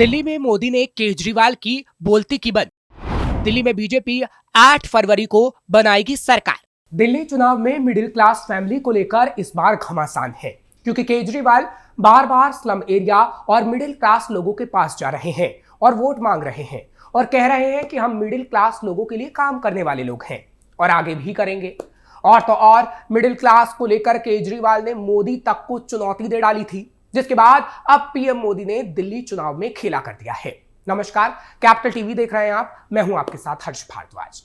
दिल्ली में मोदी ने केजरीवाल की बोलती की बंद। दिल्ली में बीजेपी 8 फरवरी को बनाएगी सरकार। दिल्ली चुनाव में मिडिल क्लास फैमिली को लेकर इस बार घमासान है, क्योंकि केजरीवाल बार बार स्लम एरिया और मिडिल क्लास लोगों के पास जा रहे हैं और वोट मांग रहे हैं और कह रहे हैं कि हम मिडिल क्लास लोगों के लिए काम करने वाले लोग हैं और आगे भी करेंगे। और तो और मिडिल क्लास को लेकर केजरीवाल ने मोदी तक को चुनौती दे डाली थी, जिसके बाद अब पीएम मोदी ने दिल्ली चुनाव में खेला कर दिया है। नमस्कार, कैपिटल टीवी देख रहे हैं आप। मैं हूं आपके साथ हर्ष भारद्वाज।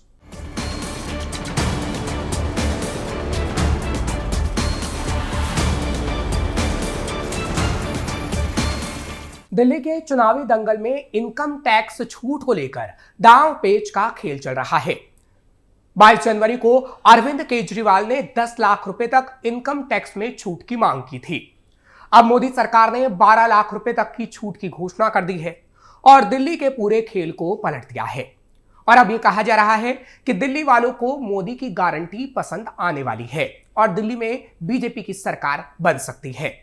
दिल्ली के चुनावी दंगल में इनकम टैक्स छूट को लेकर दांव पेच का खेल चल रहा है। 22 जनवरी को अरविंद केजरीवाल ने 10 लाख रुपए तक इनकम टैक्स में छूट की मांग की थी। अब मोदी सरकार ने 12 लाख रुपए तक की छूट की घोषणा कर दी है और दिल्ली के पूरे खेल को पलट दिया है। और अब यह कहा जा रहा है कि दिल्ली वालों को मोदी की गारंटी पसंद आने वाली है और दिल्ली में बीजेपी की सरकार बन सकती है।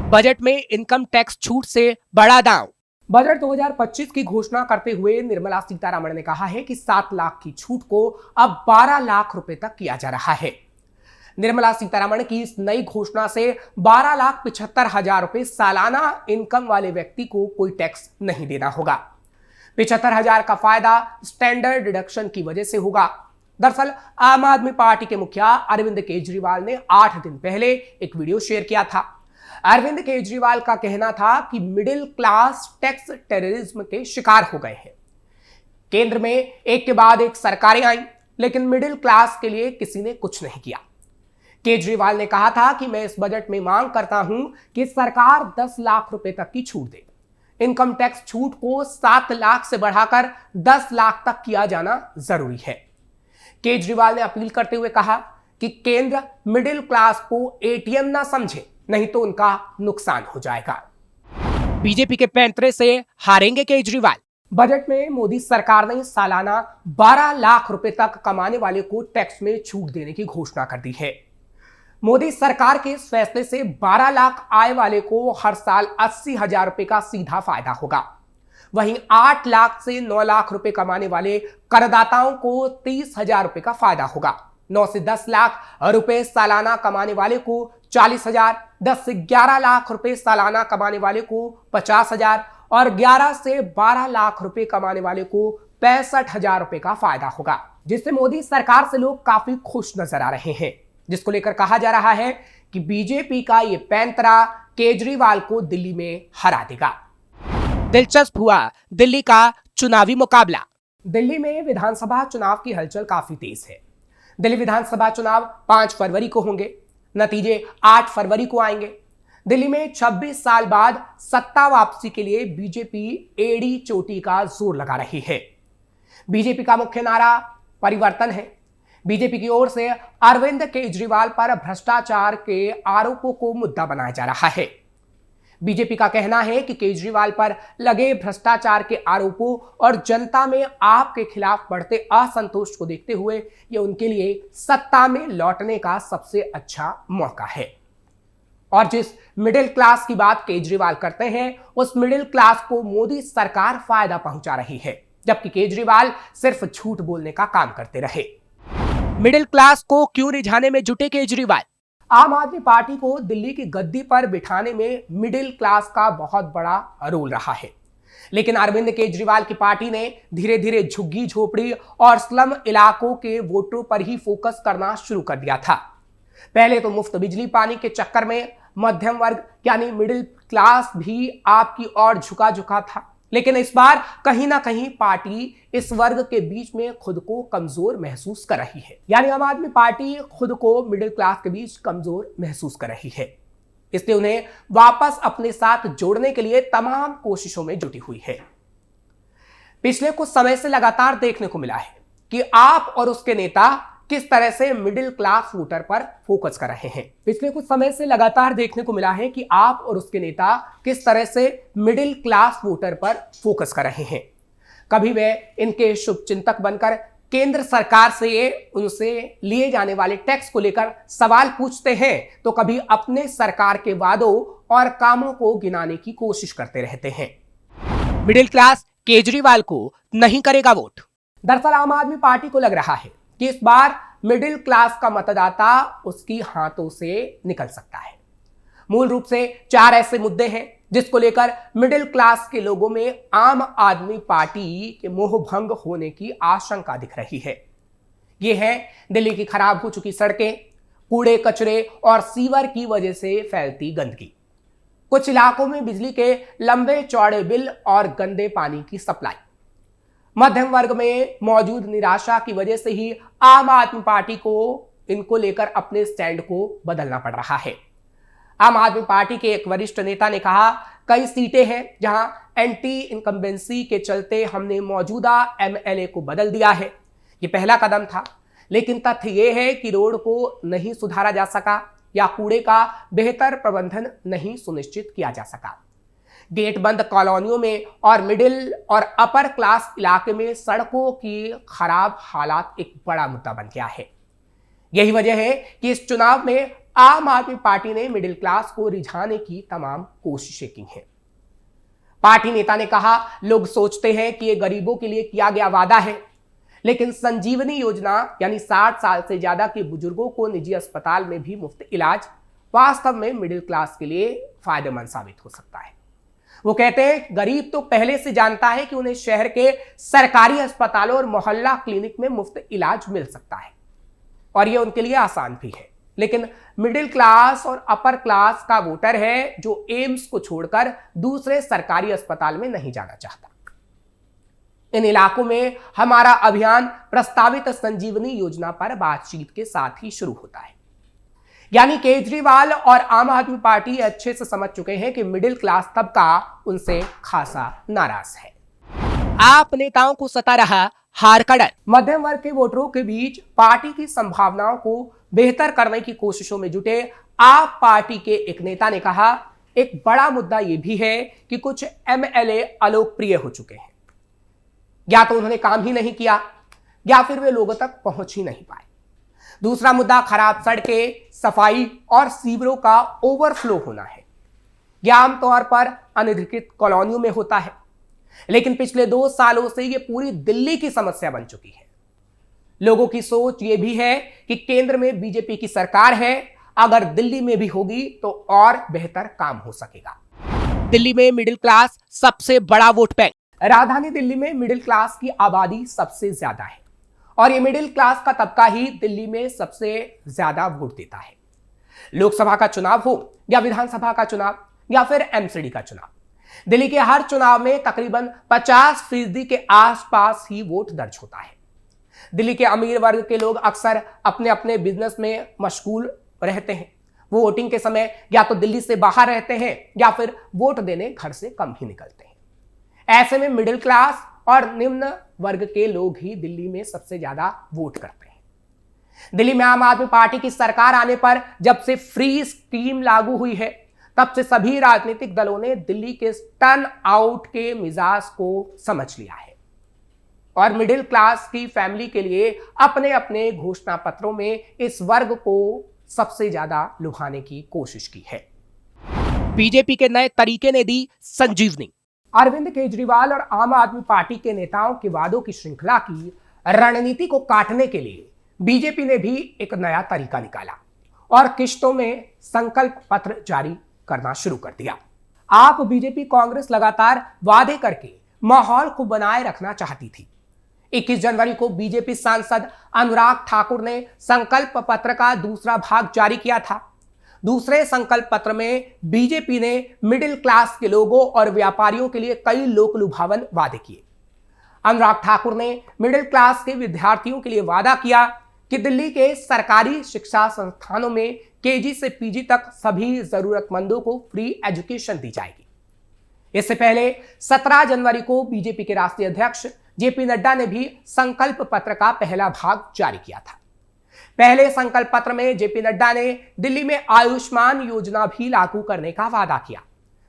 बजट में इनकम टैक्स छूट से बड़ा दांव। बजट 2025 की घोषणा करते हुए निर्मला सीतारमण ने कहा है कि 7 लाख की छूट को अब 12 लाख रुपए तक किया जा रहा है। निर्मला सीतारमण की इस नई घोषणा से 12,75,000 रुपए सालाना इनकम वाले व्यक्ति को कोई टैक्स नहीं देना होगा। 75,000 का फायदा स्टैंडर्ड डिडक्शन की वजह से होगा। दरअसल आम आदमी पार्टी के मुखिया अरविंद केजरीवाल ने 8 दिन पहले एक वीडियो शेयर किया था। अरविंद केजरीवाल का कहना था कि मिडिल क्लास टैक्स टेररिज्म के शिकार हो गए हैं। केंद्र में एक के बाद एक सरकारें आई, लेकिन मिडिल क्लास के लिए किसी ने कुछ नहीं किया। केजरीवाल ने कहा था कि मैं इस बजट में मांग करता हूं कि सरकार 10 लाख रुपए तक की छूट दे। इनकम टैक्स छूट को 7 लाख से बढ़ाकर 10 लाख तक किया जाना जरूरी है। केजरीवाल ने अपील करते हुए कहा कि केंद्र मिडिल क्लास को एटीएम ना समझे, नहीं तो उनका नुकसान हो जाएगा। बीजेपी के पैंतरे से हारेंगे केजरीवाल। बजट में मोदी सरकार ने सालाना 12 लाख रुपए तक कमाने वाले को टैक्स में छूट देने की घोषणा कर दी है। मोदी सरकार के इस फैसले से 12 लाख आय वाले को हर साल 80,000 रुपए का सीधा फायदा होगा। वहीं 8 लाख से 9 लाख रुपए कमाने वाले करदाताओं को 30,000 रुपए का फायदा होगा। 9 से 10 लाख रुपए सालाना कमाने वाले को 40,000, 10 से 11 लाख रुपए सालाना कमाने वाले को 50,000 और 11 से 12 लाख रुपए कमाने वाले को 65,000 रुपए का फायदा होगा, जिससे मोदी सरकार से लोग काफी खुश नजर आ रहे हैं, जिसको लेकर कहा जा रहा है कि बीजेपी का ये पैंतरा केजरीवाल को दिल्ली में हरा देगा। दिलचस्प हुआ दिल्ली का चुनावी मुकाबला। दिल्ली में विधानसभा चुनाव की हलचल काफी तेज है। दिल्ली विधानसभा चुनाव 5 फरवरी को होंगे, नतीजे 8 फरवरी को आएंगे। दिल्ली में 26 साल बाद सत्ता वापसी के लिए बीजेपी एड़ी चोटी का जोर लगा रही है। बीजेपी का मुख्य नारा परिवर्तन है। बीजेपी की ओर से अरविंद केजरीवाल पर भ्रष्टाचार के आरोपों को मुद्दा बनाया जा रहा है। बीजेपी का कहना है कि केजरीवाल पर लगे भ्रष्टाचार के आरोपों और जनता में आपके खिलाफ बढ़ते असंतोष को देखते हुए यह उनके लिए सत्ता में लौटने का सबसे अच्छा मौका है। और जिस मिडिल क्लास की बात केजरीवाल करते हैं, उस मिडिल क्लास को मोदी सरकार फायदा पहुंचा रही है, जबकि केजरीवाल सिर्फ झूठ बोलने का काम करते रहे। मिडिल क्लास को क्यों रिझाने में जुटे केजरीवाल? आम आदमी पार्टी को दिल्ली की गद्दी पर बिठाने में मिडिल क्लास का बहुत बड़ा रोल रहा है, लेकिन अरविंद केजरीवाल की पार्टी ने धीरे धीरे झुग्गी झोपड़ी और स्लम इलाकों के वोटरों पर ही फोकस करना शुरू कर दिया था। पहले तो मुफ्त बिजली पानी के चक्कर में मध्यम वर्ग यानी मिडिल क्लास भी आपकी ओर झुका था, लेकिन इस बार कहीं ना कहीं पार्टी इस वर्ग के बीच में खुद को कमजोर महसूस कर रही है। यानी आम आदमी पार्टी खुद को मिडिल क्लास के बीच कमजोर महसूस कर रही है, इसलिए उन्हें वापस अपने साथ जोड़ने के लिए तमाम कोशिशों में जुटी हुई है। पिछले कुछ समय से लगातार देखने को मिला है कि आप और उसके नेता किस तरह से मिडिल क्लास वोटर पर फोकस कर रहे हैं। पिछले कुछ समय से लगातार देखने को मिला है कि आप और उसके नेता किस तरह से मिडिल क्लास वोटर पर फोकस कर रहे हैं। कभी वे इनके शुभचिंतक बनकर केंद्र सरकार से उनसे लिए जाने वाले टैक्स को लेकर सवाल पूछते हैं, तो कभी अपने सरकार के वादों और कामों को गिनाने की कोशिश करते रहते हैं। मिडिल क्लास केजरीवाल को नहीं करेगा वोट। दरअसल आम आदमी पार्टी को लग रहा है कि इस बार मिडिल क्लास का मतदाता उसकी हाथों से निकल सकता है। मूल रूप से 4 ऐसे मुद्दे हैं जिसको लेकर मिडिल क्लास के लोगों में आम आदमी पार्टी के मोहभंग होने की आशंका दिख रही है। ये है दिल्ली की खराब हो चुकी सड़कें, कूड़े कचरे और सीवर की वजह से फैलती गंदगी, कुछ इलाकों में बिजली के लंबे चौड़े बिल और गंदे पानी की सप्लाई। मध्यम वर्ग में मौजूद निराशा की वजह से ही आम आदमी पार्टी को इनको लेकर अपने स्टैंड को बदलना पड़ रहा है। आम आदमी पार्टी के एक वरिष्ठ नेता ने कहा, कई सीटें हैं जहां एंटी इनकम्बेंसी के चलते हमने मौजूदा एमएलए को बदल दिया है। ये पहला कदम था, लेकिन तथ्य यह है कि रोड को नहीं सुधारा जा सका या कूड़े का बेहतर प्रबंधन नहीं सुनिश्चित किया जा सका। गेट बंद कॉलोनियों में और मिडिल और अपर क्लास इलाके में सड़कों की खराब हालात एक बड़ा मुद्दा बन गया है। यही वजह है कि इस चुनाव में आम आदमी पार्टी ने मिडिल क्लास को रिझाने की तमाम कोशिशें की हैं। पार्टी नेता ने कहा, लोग सोचते हैं कि यह गरीबों के लिए किया गया वादा है, लेकिन संजीवनी योजना यानी 60 साल से ज्यादा के बुजुर्गों को निजी अस्पताल में भी मुफ्त इलाज वास्तव में मिडिल क्लास के लिए फायदेमंद साबित हो सकता है। वो कहते हैं, गरीब तो पहले से जानता है कि उन्हें शहर के सरकारी अस्पतालों और मोहल्ला क्लिनिक में मुफ्त इलाज मिल सकता है और यह उनके लिए आसान भी है, लेकिन मिडिल क्लास और अपर क्लास का वोटर है जो एम्स को छोड़कर दूसरे सरकारी अस्पताल में नहीं जाना चाहता। इन इलाकों में हमारा अभियान प्रस्तावित संजीवनी योजना पर बातचीत के साथ ही शुरू होता है। यानी केजरीवाल और आम आदमी पार्टी अच्छे से समझ चुके हैं कि मिडिल क्लास तबका उनसे खासा नाराज है। आप नेताओं को सता रहा हार का डर। मध्यम वर्ग के वोटरों के बीच पार्टी की संभावनाओं को बेहतर करने की कोशिशों में जुटे आप पार्टी के एक नेता ने कहा, एक बड़ा मुद्दा यह भी है कि कुछ एमएलए अलोकप्रिय हो चुके हैं। या तो उन्होंने काम ही नहीं किया या फिर वे लोगों तक पहुंच ही नहीं पाए। दूसरा मुद्दा खराब सड़कें, सफाई और सीवरों का ओवरफ्लो होना है। यह आमतौर पर अनधिकृत कॉलोनियों में होता है, लेकिन पिछले 2 सालों से यह पूरी दिल्ली की समस्या बन चुकी है। लोगों की सोच यह भी है कि केंद्र में बीजेपी की सरकार है, अगर दिल्ली में भी होगी तो और बेहतर काम हो सकेगा। दिल्ली में मिडिल क्लास सबसे बड़ा वोट बैंक। राजधानी दिल्ली में मिडिल क्लास की आबादी सबसे ज्यादा है और ये मिडिल क्लास का तबका ही दिल्ली में सबसे ज्यादा वोट देता है। लोकसभा का चुनाव हो या विधानसभा का चुनाव या फिर एमसीडी का चुनाव, दिल्ली के हर चुनाव में तकरीबन 50% के आसपास ही वोट दर्ज होता है। दिल्ली के अमीर वर्ग के लोग अक्सर अपने अपने बिजनेस में मशगूल रहते हैं। वो वोटिंग के समय या तो दिल्ली से बाहर रहते हैं या फिर वोट देने घर से कम ही निकलते हैं। ऐसे में मिडिल क्लास और निम्न वर्ग के लोग ही दिल्ली में सबसे ज्यादा वोट करते हैं। दिल्ली में आम आदमी पार्टी की सरकार आने पर जब से फ्री स्कीम लागू हुई है, तब से सभी राजनीतिक दलों ने दिल्ली के टर्न आउट के मिजाज को समझ लिया है और मिडिल क्लास की फैमिली के लिए अपने अपने घोषणा पत्रों में इस वर्ग को सबसे ज्यादा लुभाने की कोशिश की है। बीजेपी के नए तरीके ने दी संजीवनी। अरविंद केजरीवाल और आम आदमी पार्टी के नेताओं के वादों की श्रृंखला की रणनीति को काटने के लिए बीजेपी ने भी एक नया तरीका निकाला और किश्तों में संकल्प पत्र जारी करना शुरू कर दिया। आप बीजेपी कांग्रेस लगातार वादे करके माहौल को बनाए रखना चाहती थी। 21 जनवरी को बीजेपी सांसद अनुराग ठाकुर ने संकल्प पत्र का दूसरा भाग जारी किया था। दूसरे संकल्प पत्र में बीजेपी ने मिडिल क्लास के लोगों और व्यापारियों के लिए कई लोक लुभावन वादे किए। अनुराग ठाकुर ने मिडिल क्लास के विद्यार्थियों के लिए वादा किया कि दिल्ली के सरकारी शिक्षा संस्थानों में केजी से पीजी तक सभी जरूरतमंदों को फ्री एजुकेशन दी जाएगी। इससे पहले 17 जनवरी को बीजेपी के राष्ट्रीय अध्यक्ष जेपी नड्डा ने भी संकल्प पत्र का पहला भाग जारी किया था। पहले संकल्प पत्र में जेपी नड्डा ने दिल्ली में आयुष्मान योजना भी लागू करने का वादा किया।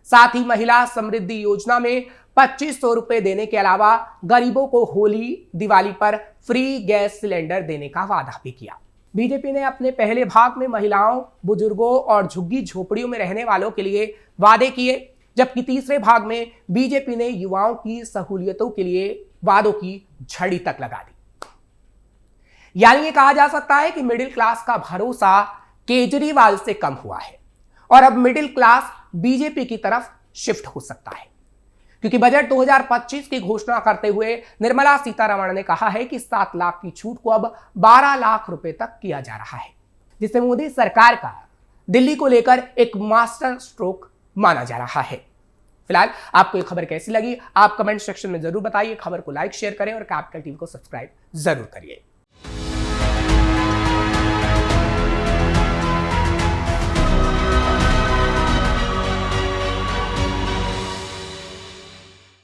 साथ ही महिला समृद्धि योजना में 2500 रुपए देने के अलावा गरीबों को होली, दिवाली पर फ्री गैस सिलेंडर देने का वादा भी किया। बीजेपी ने अपने पहले भाग में महिलाओं, बुजुर्गों और झुग्गी झोपड़ियों में रहने वालों के लिए वादे किए जबकि तीसरे भाग में बीजेपी ने युवाओं की सहूलियतों के लिए वादों की झड़ी तक लगा दी। यानी ये कहा जा सकता है कि मिडिल क्लास का भरोसा केजरीवाल से कम हुआ है और अब मिडिल क्लास बीजेपी की तरफ शिफ्ट हो सकता है, क्योंकि बजट 2025 की घोषणा करते हुए निर्मला सीतारमण ने कहा है कि 7 लाख की छूट को अब 12 लाख रुपए तक किया जा रहा है, जिसे मोदी सरकार का दिल्ली को लेकर एक मास्टर स्ट्रोक माना जा रहा है। फिलहाल आपको ये खबर कैसी लगी, आप कमेंट सेक्शन में जरूर बताइए। खबर को लाइक शेयर करें और कैपिटल टीवी को सब्सक्राइब जरूर करिए।